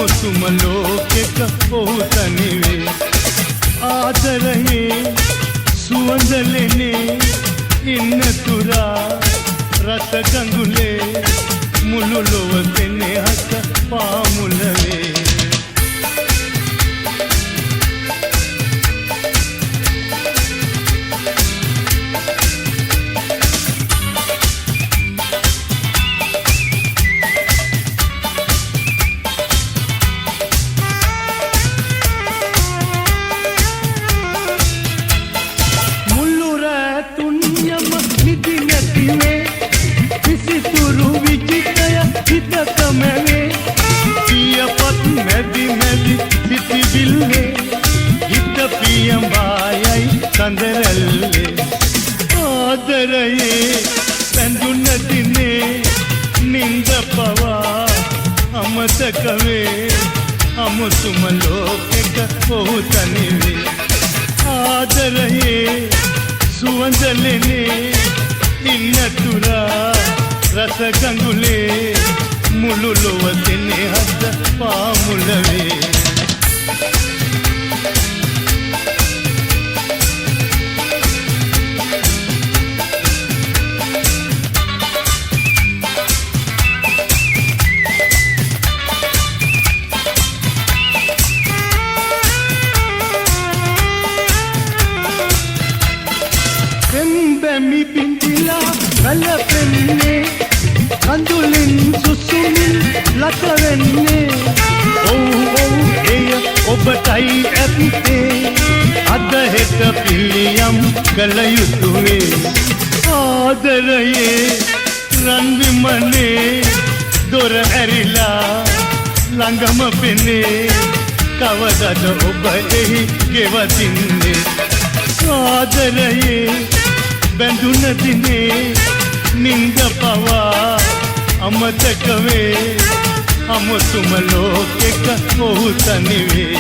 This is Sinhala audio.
අමුතුම ලෝකෙක ඔහු තනිවේ ආදරයේ සුවඳලෙනේ ඉන්න තුරා රස ගඟුලේ මුළු ලොව සෙනෙහස පාමුලවේ ආදරයේ බැඳුන දිනේ නින්ද පවා අමතක වේ අමුතුම ලෝකෙක ඔහු තනිවේ ආදරයේ සුවඳලෙනේ ඉන්න තුරා රස ගඟුලේ මුළු ලොව සෙනෙහස පාමුලවේ mi pintila galapenne kandulin susumin latavenne eya obatai atte adda heta pilliyam galayutuwe aadaraye ranvimane dor arila langama penne kavadada oba ehi gewatinne aadaraye බැඳුන දිනේ නින්ද පවා අමතක වේ අමුතුම ලෝකෙක ඔහු තනිවේ